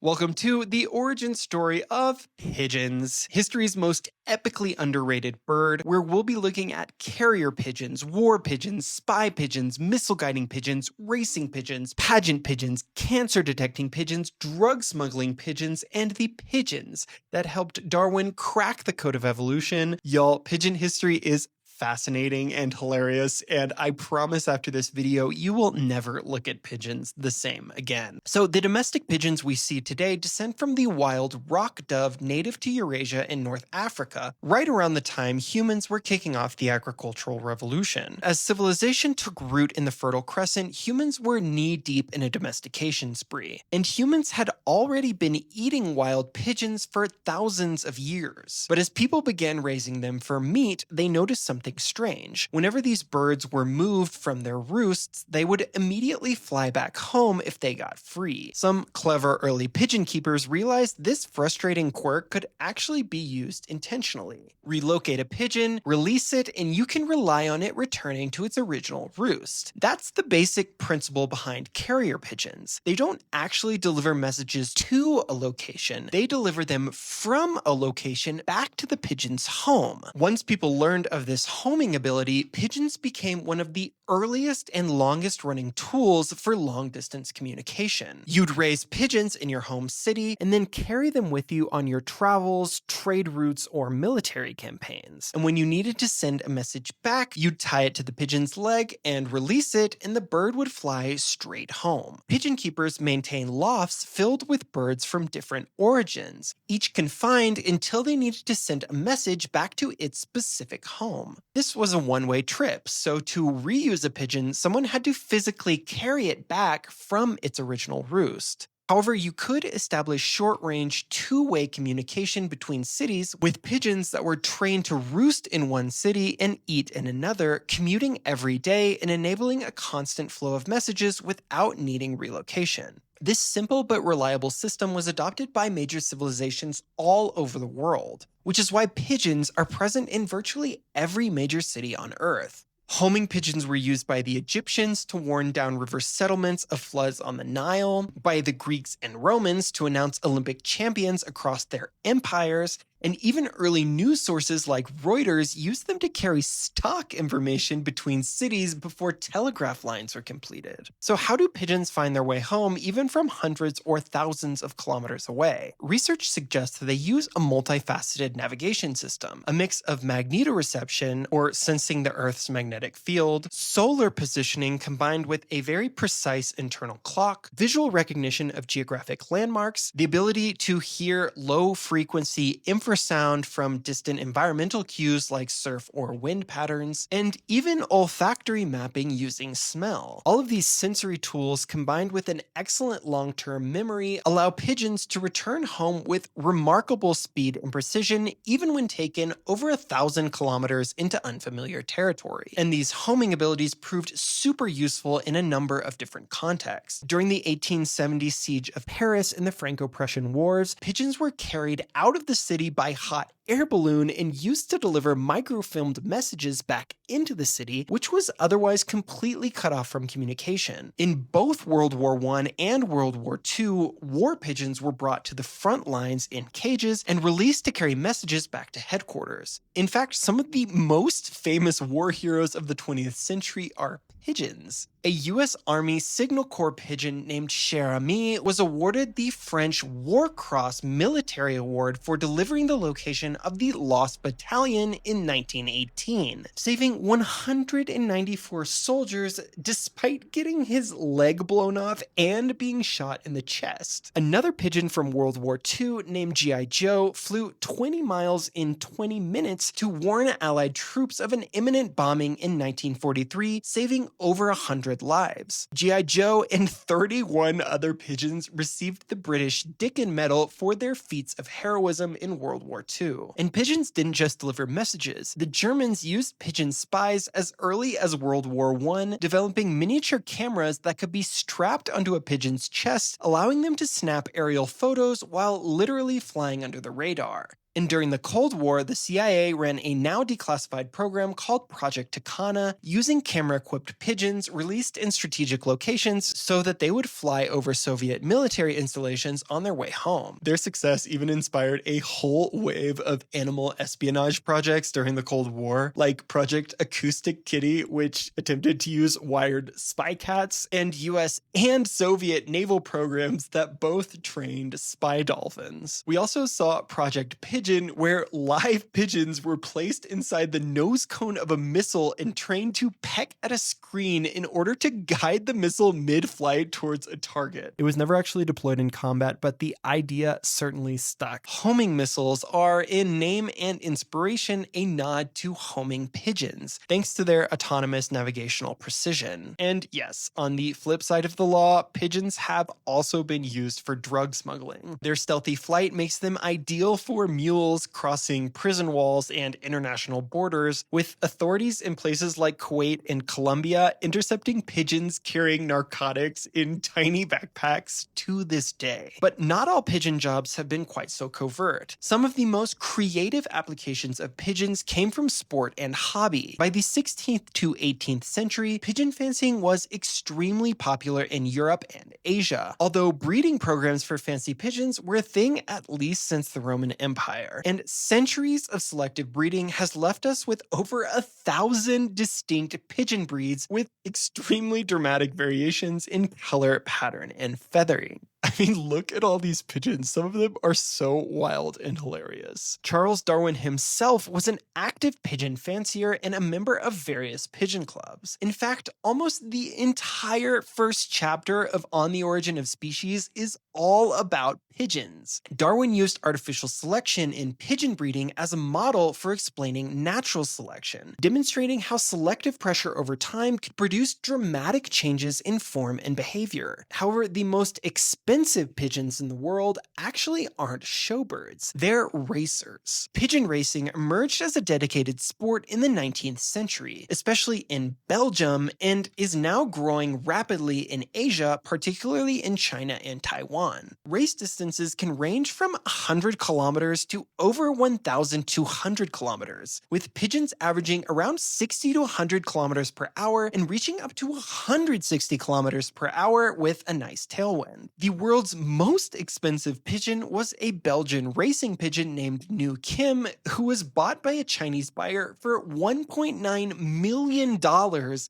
Welcome to the origin story of pigeons, history's most epically underrated bird, where we'll be looking at carrier pigeons, war pigeons, spy pigeons, missile guiding pigeons, racing pigeons, pageant pigeons, cancer detecting pigeons, drug smuggling pigeons, and the pigeons that helped Darwin crack the code of evolution. Y'all, pigeon history is fascinating and hilarious, and I promise after this video, you will never look at pigeons the same again. So the domestic pigeons we see today descend from the wild rock dove native to Eurasia and North Africa, right around the time humans were kicking off the agricultural revolution. As civilization took root in the Fertile Crescent, humans were knee-deep in a domestication spree, and humans had already been eating wild pigeons for thousands of years. But as people began raising them for meat, they noticed something strange. Whenever these birds were moved from their roosts, they would immediately fly back home if they got free. Some clever early pigeon keepers realized this frustrating quirk could actually be used intentionally. Relocate a pigeon, release it, and you can rely on it returning to its original roost. That's the basic principle behind carrier pigeons. They don't actually deliver messages to a location, they deliver them from a location back to the pigeon's home. Once people learned of this homing ability, pigeons became one of the earliest and longest running tools for long distance communication. You'd raise pigeons in your home city and then carry them with you on your travels, trade routes, or military campaigns. And when you needed to send a message back, you'd tie it to the pigeon's leg and release it, and the bird would fly straight home. Pigeon keepers maintain lofts filled with birds from different origins, each confined until they needed to send a message back to its specific home. This was a one-way trip, so to reuse a pigeon, someone had to physically carry it back from its original roost. However, you could establish short-range, two-way communication between cities with pigeons that were trained to roost in one city and eat in another, commuting every day and enabling a constant flow of messages without needing relocation. This simple but reliable system was adopted by major civilizations all over the world, which is why pigeons are present in virtually every major city on Earth. Homing pigeons were used by the Egyptians to warn downriver settlements of floods on the Nile, by the Greeks and Romans to announce Olympic champions across their empires, and even early news sources like Reuters used them to carry stock information between cities before telegraph lines were completed. So how do pigeons find their way home even from hundreds or thousands of kilometers away? Research suggests that they use a multifaceted navigation system, a mix of magnetoreception, or sensing the Earth's magnetic field, solar positioning combined with a very precise internal clock, visual recognition of geographic landmarks, the ability to hear low-frequency infrasound from distant environmental cues like surf or wind patterns, and even olfactory mapping using smell. All of these sensory tools combined with an excellent long-term memory allow pigeons to return home with remarkable speed and precision even when taken over 1,000 kilometers into unfamiliar territory. And these homing abilities proved super useful in a number of different contexts. During the 1870 siege of Paris and the Franco-Prussian Wars, pigeons were carried out of the city by hot air balloon and used to deliver microfilmed messages back into the city, which was otherwise completely cut off from communication. In both World War I and World War II, war pigeons were brought to the front lines in cages and released to carry messages back to headquarters. In fact, some of the most famous war heroes of the 20th century are pigeons. A US Army Signal Corps pigeon named Cher Ami was awarded the French War Cross Military Award for delivering the location of the Lost Battalion in 1918, saving 194 soldiers despite getting his leg blown off and being shot in the chest. Another pigeon from World War II named G.I. Joe flew 20 miles in 20 minutes to warn Allied troops of an imminent bombing in 1943, saving over 100 lives. G.I. Joe and 31 other pigeons received the British Dickin Medal for their feats of heroism in World War II. And pigeons didn't just deliver messages. The Germans used pigeon spies as early as World War I, developing miniature cameras that could be strapped onto a pigeon's chest, allowing them to snap aerial photos while literally flying under the radar. And during the Cold War, the CIA ran a now declassified program called Project Tucana, using camera-equipped pigeons released in strategic locations so that they would fly over Soviet military installations on their way home. Their success even inspired a whole wave of animal espionage projects during the Cold War, like Project Acoustic Kitty, which attempted to use wired spy cats, and US and Soviet naval programs that both trained spy dolphins. We also saw Project Pigeon, where live pigeons were placed inside the nose cone of a missile and trained to peck at a screen in order to guide the missile mid-flight towards a target. It was never actually deployed in combat, but the idea certainly stuck. Homing missiles are, in name and inspiration, a nod to homing pigeons, thanks to their autonomous navigational precision. And yes, on the flip side of the law, pigeons have also been used for drug smuggling. Their stealthy flight makes them ideal for mules crossing prison walls and international borders, with authorities in places like Kuwait and Colombia intercepting pigeons carrying narcotics in tiny backpacks to this day. But not all pigeon jobs have been quite so covert. Some of the most creative applications of pigeons came from sport and hobby. By the 16th to 18th century, pigeon fencing was extremely popular in Europe and Asia, although breeding programs for fancy pigeons were a thing at least since the Roman Empire. And centuries of selective breeding has left us with over 1,000 distinct pigeon breeds with extremely dramatic variations in color, pattern, and feathering. I mean, look at all these pigeons. Some of them are so wild and hilarious. Charles Darwin himself was an active pigeon fancier and a member of various pigeon clubs. In fact, almost the entire first chapter of On the Origin of Species is all about pigeons. Darwin used artificial selection in pigeon breeding as a model for explaining natural selection, demonstrating how selective pressure over time could produce dramatic changes in form and behavior. However, the most expensive pigeons in the world actually aren't showbirds, they're racers. Pigeon racing emerged as a dedicated sport in the 19th century, especially in Belgium, and is now growing rapidly in Asia, particularly in China and Taiwan. Race distances can range from 100 kilometers to over 1,200 kilometers, with pigeons averaging around 60 to 100 kilometers per hour and reaching up to 160 kilometers per hour with a nice tailwind. The world's most expensive pigeon was a Belgian racing pigeon named New Kim, who was bought by a Chinese buyer for $1.9 million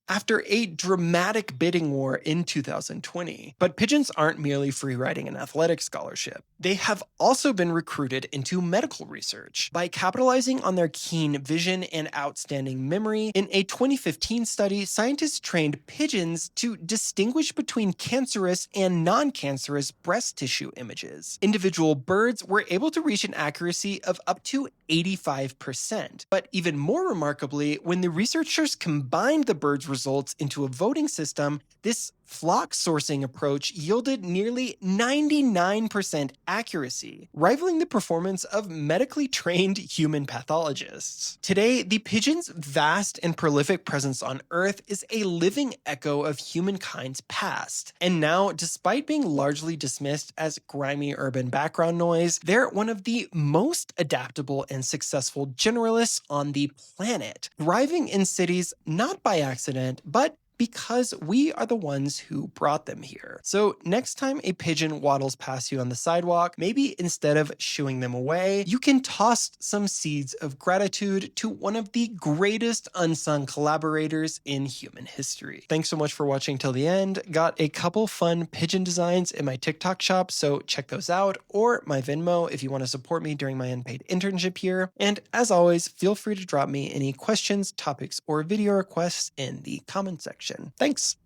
after a dramatic bidding war in 2020. But pigeons aren't merely free riding an athletic scholarship. They have also been recruited into medical research. By capitalizing on their keen vision and outstanding memory, in a 2015 study, scientists trained pigeons to distinguish between cancerous and non-cancerous breast tissue images. Individual birds were able to reach an accuracy of up to 85%. But even more remarkably, when the researchers combined the birds' results into a voting system, this flock sourcing approach yielded nearly 99% accuracy, rivaling the performance of medically trained human pathologists. Today, the pigeon's vast and prolific presence on Earth is a living echo of humankind's past. And now, despite being largely dismissed as grimy urban background noise, they're one of the most adaptable and successful generalists on the planet, thriving in cities not by accident, but because we are the ones who brought them here. So next time a pigeon waddles past you on the sidewalk, maybe instead of shooing them away, you can toss some seeds of gratitude to one of the greatest unsung collaborators in human history. Thanks so much for watching till the end. Got a couple fun pigeon designs in my TikTok shop, so check those out, or my Venmo if you want to support me during my unpaid internship here. And as always, feel free to drop me any questions, topics, or video requests in the comment section. Thanks.